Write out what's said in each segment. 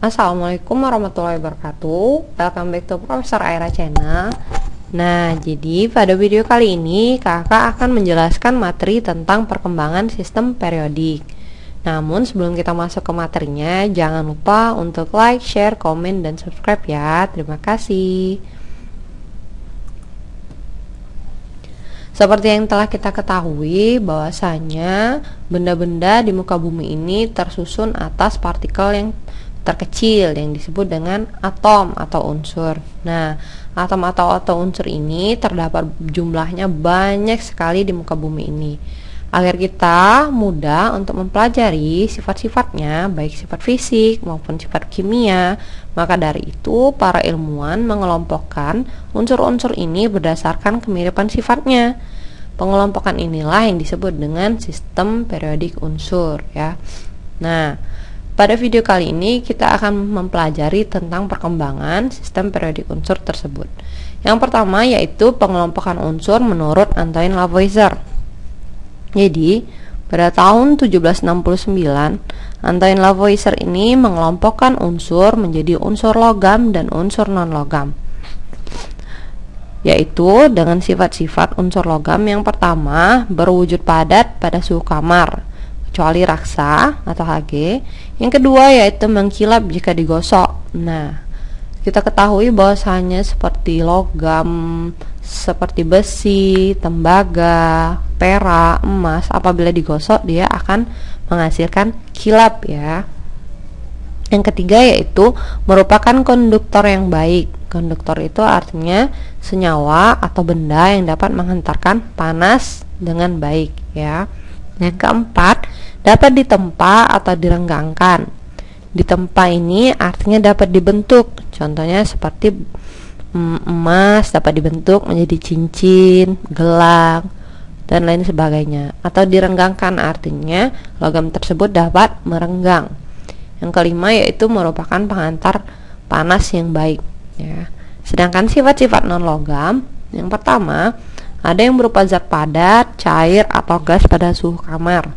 Assalamualaikum warahmatullahi wabarakatuh. Welcome back to Profesor Aira Channel. Nah, jadi pada video kali ini kakak akan menjelaskan materi tentang perkembangan sistem periodik. Namun sebelum kita masuk ke materinya, jangan lupa untuk like, share, komen, dan subscribe ya. Terima kasih. Seperti yang telah kita ketahui, bahwasanya benda-benda di muka bumi ini tersusun atas partikel yang terkecil yang disebut dengan atom atau unsur. Nah, atom atau unsur ini terdapat jumlahnya banyak sekali di muka bumi ini. Agar kita mudah untuk mempelajari sifat-sifatnya, baik sifat fisik maupun sifat kimia, maka dari itu para ilmuwan mengelompokkan unsur-unsur ini berdasarkan kemiripan sifatnya. Pengelompokan inilah yang disebut dengan sistem periodik unsur ya. Nah, pada video kali ini kita akan mempelajari tentang perkembangan sistem periodik unsur tersebut. Yang pertama yaitu pengelompokan unsur menurut Antoine Lavoisier. Jadi, pada tahun 1769, Antoine Lavoisier ini mengelompokkan unsur menjadi unsur logam dan unsur non-logam. Yaitu dengan sifat-sifat unsur logam yang pertama berwujud padat pada suhu kamar, kecuali raksa atau Hg. Yang kedua yaitu mengkilap jika digosok. Nah, kita ketahui bahwasanya seperti logam, seperti besi, tembaga, perak, emas, apabila digosok dia akan menghasilkan kilap ya. Yang ketiga yaitu merupakan konduktor yang baik. Konduktor itu artinya senyawa atau benda yang dapat menghantarkan panas dengan baik ya. Yang keempat, dapat ditempa atau direnggangkan. Ditempa ini artinya dapat dibentuk. Contohnya seperti emas dapat dibentuk menjadi cincin, gelang, dan lain sebagainya. Atau direnggangkan artinya logam tersebut dapat merenggang. Yang kelima yaitu merupakan penghantar panas yang baik ya. Sedangkan sifat-sifat non logam, yang pertama ada yang berupa zat padat, cair, atau gas pada suhu kamar.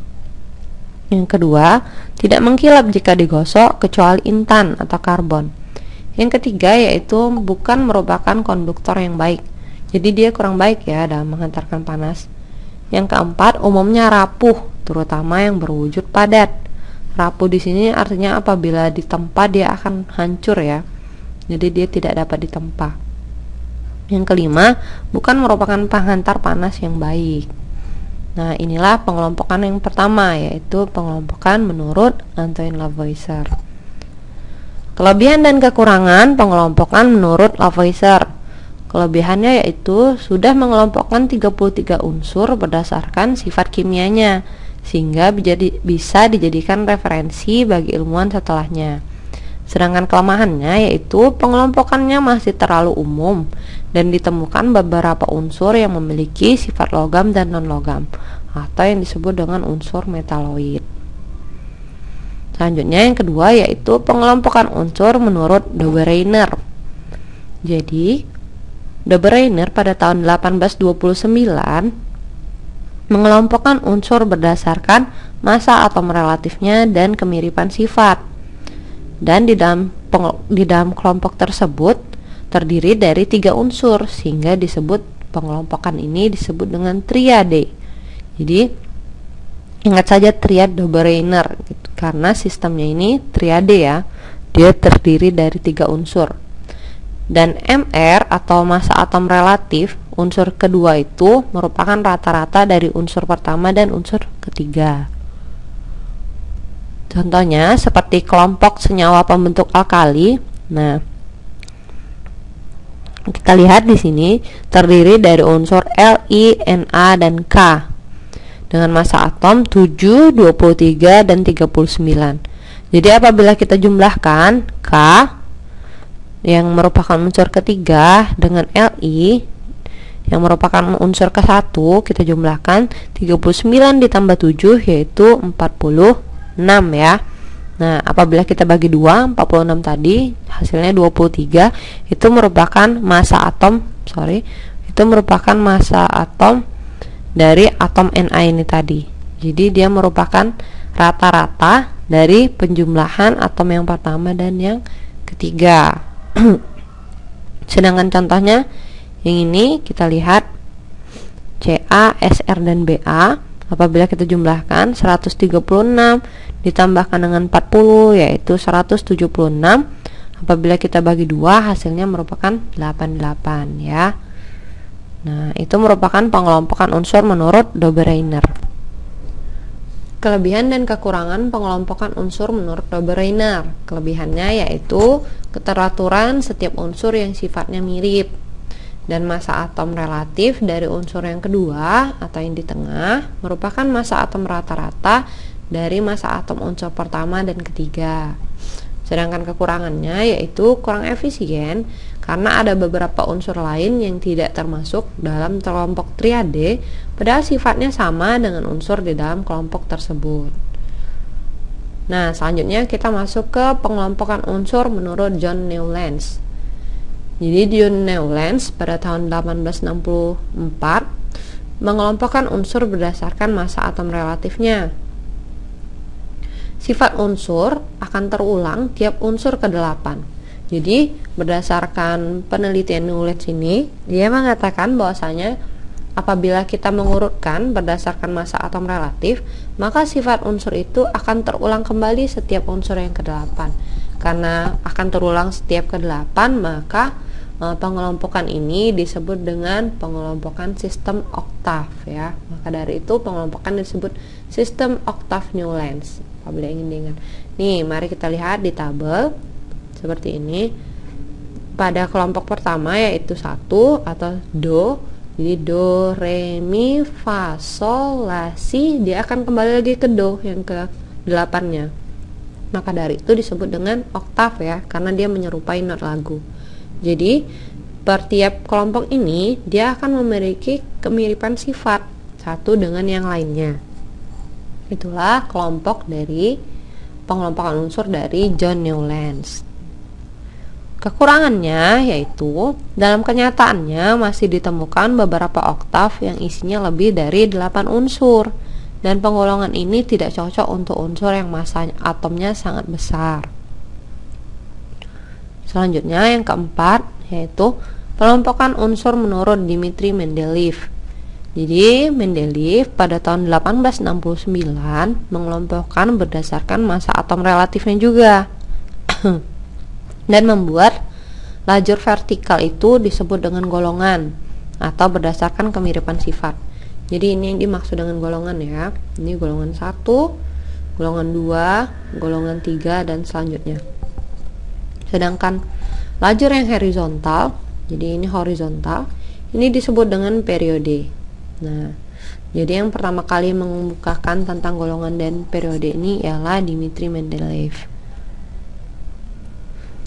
Yang kedua, tidak mengkilap jika digosok kecuali intan atau karbon. Yang ketiga yaitu bukan merupakan konduktor yang baik. Jadi dia kurang baik ya dalam menghantarkan panas. Yang keempat, umumnya rapuh, terutama yang berwujud padat. Rapuh di sini artinya apabila ditempa dia akan hancur ya. Jadi dia tidak dapat ditempa. Yang kelima, bukan merupakan penghantar panas yang baik. Nah, inilah pengelompokan yang pertama, yaitu pengelompokan menurut Antoine Lavoisier. Kelebihan dan kekurangan pengelompokan menurut Lavoisier. Kelebihannya yaitu sudah mengelompokkan 33 unsur berdasarkan sifat kimianya, sehingga bisa dijadikan referensi bagi ilmuwan setelahnya. Sedangkan kelemahannya yaitu pengelompokannya masih terlalu umum dan ditemukan beberapa unsur yang memiliki sifat logam dan non-logam atau yang disebut dengan unsur metaloid. Selanjutnya yang kedua yaitu pengelompokan unsur menurut De Bruijner. Jadi De Bruijner pada tahun 1829 mengelompokkan unsur berdasarkan massa atom relatifnya dan kemiripan sifat. Dan di dalam kelompok tersebut terdiri dari 3 unsur, sehingga disebut pengelompokan ini disebut dengan triade. Jadi ingat saja triad De Bruijner gitu, karena sistemnya ini triade ya, dia terdiri dari 3 unsur. Dan Mr atau massa atom relatif unsur kedua itu merupakan rata-rata dari unsur pertama dan unsur ketiga. Contohnya seperti kelompok senyawa pembentuk alkali. Nah, kita lihat di sini terdiri dari unsur Li, Na, dan K dengan massa atom 7, 23, dan 39. Jadi apabila kita jumlahkan K yang merupakan unsur ketiga dengan Li yang merupakan unsur ke-1, kita jumlahkan 39 ditambah 7 yaitu 46 ya. Nah, apabila kita bagi 2, 46 tadi hasilnya 23, itu merupakan massa atom, itu merupakan massa atom dari atom Na ini tadi. Jadi dia merupakan rata-rata dari penjumlahan atom yang pertama dan yang ketiga. Sedangkan contohnya yang ini kita lihat Ca, Sr, dan Ba. Apabila kita jumlahkan 136 ditambahkan dengan 40 yaitu 176. Apabila kita bagi 2 hasilnya merupakan 88 ya. Nah, itu merupakan pengelompokan unsur menurut Dobereiner. Kelebihan dan kekurangan pengelompokan unsur menurut Dobereiner. Kelebihannya yaitu keteraturan setiap unsur yang sifatnya mirip, dan massa atom relatif dari unsur yang kedua atau yang di tengah merupakan massa atom rata-rata dari massa atom unsur pertama dan ketiga. Sedangkan kekurangannya yaitu kurang efisien karena ada beberapa unsur lain yang tidak termasuk dalam kelompok triade padahal sifatnya sama dengan unsur di dalam kelompok tersebut. Nah, selanjutnya kita masuk ke pengelompokan unsur menurut John Newlands. Jadi John Newlands pada tahun 1864 mengelompokkan unsur berdasarkan massa atom relatifnya. Sifat unsur akan terulang tiap unsur ke-8. Jadi berdasarkan penelitian Newlands ini, dia mengatakan bahwasanya apabila kita mengurutkan berdasarkan massa atom relatif, maka sifat unsur itu akan terulang kembali setiap unsur yang ke-8. Karena akan terulang setiap ke-8, maka pengelompokan ini disebut dengan pengelompokan sistem oktav ya. Maka dari itu pengelompokan disebut sistem oktav Newlands. Apabila ingin diingat. Nih, mari kita lihat di tabel seperti ini. Pada kelompok pertama yaitu 1 atau do. Jadi do, re, mi, fa, sol, la, si, dia akan kembali lagi ke do yang ke-8-nya. Maka dari itu disebut dengan oktav ya, karena dia menyerupai not lagu. Jadi per tiap kelompok ini dia akan memiliki kemiripan sifat satu dengan yang lainnya. Itulah kelompok dari pengelompokan unsur dari John Newlands. Kekurangannya yaitu dalam kenyataannya masih ditemukan beberapa oktav yang isinya lebih dari 8 unsur, dan penggolongan ini tidak cocok untuk unsur yang massa atomnya sangat besar. Selanjutnya yang keempat yaitu pengelompokan unsur menurut Dmitri Mendeleev. Jadi Mendeleev pada tahun 1869 mengelompokkan berdasarkan massa atom relatifnya juga dan membuat lajur vertikal itu disebut dengan golongan atau berdasarkan kemiripan sifat. Jadi ini yang dimaksud dengan golongan ya. Ini golongan 1, golongan 2, golongan 3 dan selanjutnya. Sedangkan lajur yang horizontal, jadi ini horizontal, ini disebut dengan periode. Nah, jadi yang pertama kali mengemukakan tentang golongan dan periode ini ialah Dmitri Mendeleev.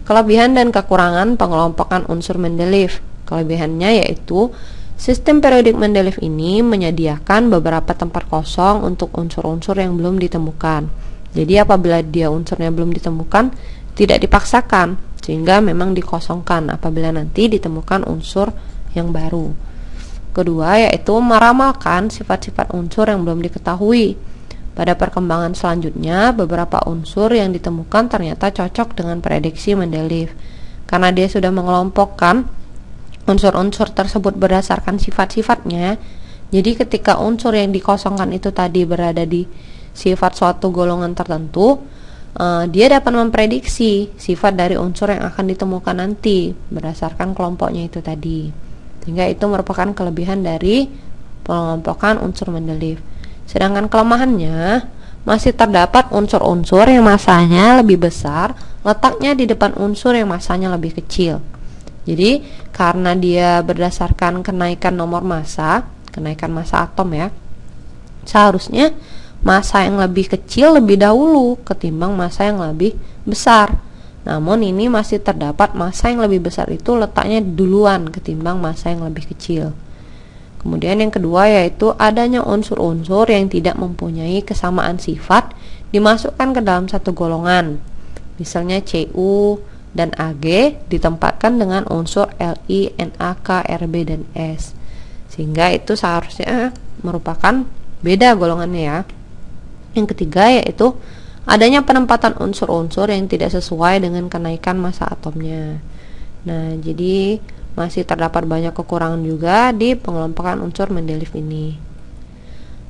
Kelebihan dan kekurangan pengelompokan unsur Mendeleev. Kelebihannya yaitu sistem periodik Mendeleev ini menyediakan beberapa tempat kosong untuk unsur-unsur yang belum ditemukan. Jadi apabila dia unsurnya belum ditemukan, tidak dipaksakan, sehingga memang dikosongkan apabila nanti ditemukan unsur yang baru. Kedua yaitu meramalkan sifat-sifat unsur yang belum diketahui. Pada perkembangan selanjutnya, beberapa unsur yang ditemukan ternyata cocok dengan prediksi Mendeleev. Karena dia sudah mengelompokkan unsur-unsur tersebut berdasarkan sifat-sifatnya, jadi ketika unsur yang dikosongkan itu tadi berada di sifat suatu golongan tertentu, dia dapat memprediksi sifat dari unsur yang akan ditemukan nanti berdasarkan kelompoknya itu tadi. Sehingga itu merupakan kelebihan dari pengelompokan unsur Mendeleev. Sedangkan kelemahannya, masih terdapat unsur-unsur yang massanya lebih besar letaknya di depan unsur yang massanya lebih kecil. Jadi karena dia berdasarkan kenaikan nomor massa, kenaikan massa atom ya, seharusnya massa yang lebih kecil lebih dahulu ketimbang massa yang lebih besar. Namun ini masih terdapat massa yang lebih besar itu letaknya duluan ketimbang massa yang lebih kecil. Kemudian yang kedua yaitu adanya unsur-unsur yang tidak mempunyai kesamaan sifat dimasukkan ke dalam satu golongan. Misalnya Cu dan Ag ditempatkan dengan unsur Li, Na, K, Rb, dan S. Sehingga itu seharusnya merupakan beda golongannya ya. Yang ketiga yaitu adanya penempatan unsur-unsur yang tidak sesuai dengan kenaikan massa atomnya. Nah, jadi masih terdapat banyak kekurangan juga di pengelompokan unsur Mendeleev ini.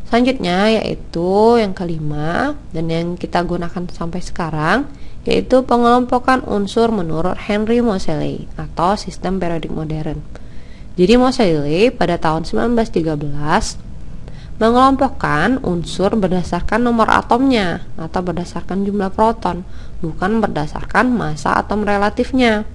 Selanjutnya yaitu yang kelima dan yang kita gunakan sampai sekarang, yaitu pengelompokan unsur menurut Henry Moseley atau sistem periodik modern. Jadi Moseley pada tahun 1913 mengelompokkan unsur berdasarkan nomor atomnya atau berdasarkan jumlah proton, bukan berdasarkan massa atom relatifnya.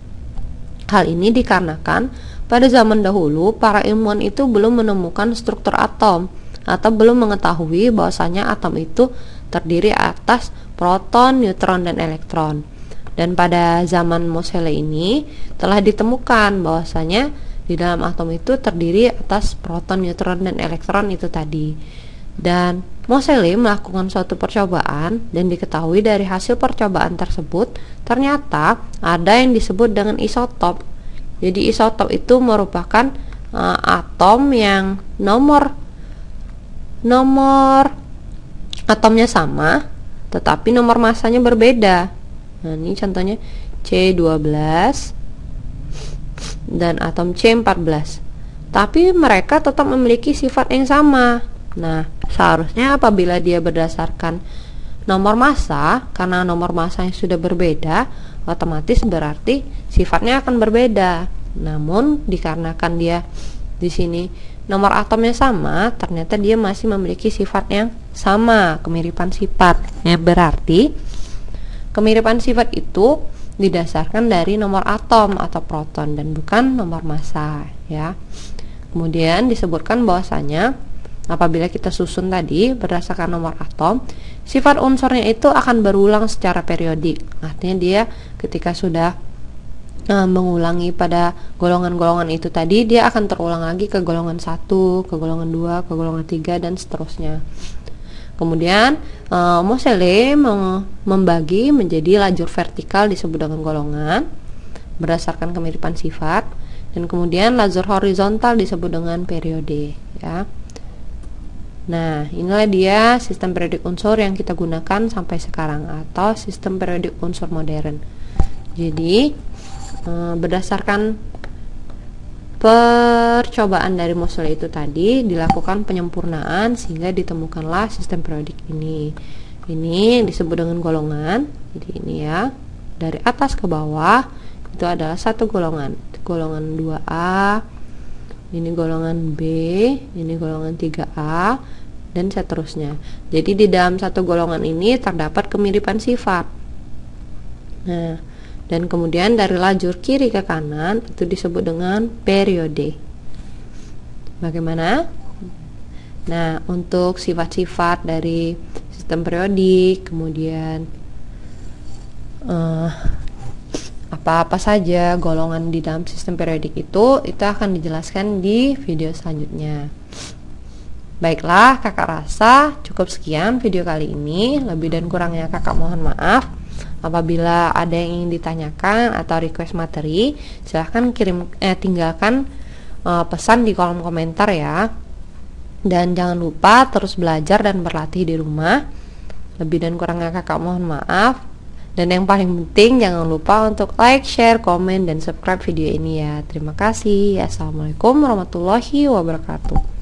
Hal ini dikarenakan pada zaman dahulu para ilmuwan itu belum menemukan struktur atom atau belum mengetahui bahwasanya atom itu terdiri atas proton, neutron, dan elektron. Dan pada zaman Moseley ini telah ditemukan bahwasanya di dalam atom itu terdiri atas proton, neutron, dan elektron itu tadi. Dan Moseley melakukan suatu percobaan dan diketahui dari hasil percobaan tersebut ternyata ada yang disebut dengan isotop. Jadi isotop itu merupakan atom yang nomor atomnya sama tetapi nomor massanya berbeda. Nah, ini contohnya C12 dan atom C14, tapi mereka tetap memiliki sifat yang sama. Nah, seharusnya apabila dia berdasarkan nomor massa, karena nomor massa yang sudah berbeda, otomatis berarti sifatnya akan berbeda. Namun dikarenakan dia di sini nomor atomnya sama, ternyata dia masih memiliki sifat yang sama, kemiripan sifat. Yang berarti kemiripan sifat itu didasarkan dari nomor atom atau proton dan bukan nomor massa, ya. Kemudian disebutkan bahwasanya apabila kita susun tadi berdasarkan nomor atom, sifat unsurnya itu akan berulang secara periodik. Artinya dia ketika sudah mengulangi pada golongan-golongan itu tadi, dia akan terulang lagi ke golongan 1, ke golongan 2, ke golongan 3, dan seterusnya. Kemudian Moseley membagi menjadi lajur vertikal disebut dengan golongan berdasarkan kemiripan sifat, dan kemudian lajur horizontal disebut dengan periode, ya. Nah, inilah dia sistem periodik unsur yang kita gunakan sampai sekarang atau sistem periodik unsur modern. Jadi berdasarkan percobaan dari Moseley itu tadi dilakukan penyempurnaan sehingga ditemukanlah sistem periodik ini. Ini disebut dengan golongan. Jadi ini ya, dari atas ke bawah itu adalah satu golongan. Golongan 2A, ini golongan B, ini golongan 3A, dan seterusnya. Jadi di dalam satu golongan ini terdapat kemiripan sifat. Nah, dan kemudian dari lajur kiri ke kanan itu disebut dengan periode. Bagaimana? Nah, untuk sifat-sifat dari sistem periodik, kemudian apa-apa saja golongan di dalam sistem periodik itu akan dijelaskan di video selanjutnya. Baiklah, kakak rasa cukup sekian video kali ini. Lebih dan kurangnya kakak mohon maaf. Apabila ada yang ingin ditanyakan atau request materi, silahkan tinggalkan pesan di kolom komentar ya. Dan jangan lupa terus belajar dan berlatih di rumah. Lebih dan kurangnya kakak mohon maaf. Dan yang paling penting jangan lupa untuk like, share, komen, dan subscribe video ini ya. Terima kasih. Assalamualaikum warahmatullahi wabarakatuh.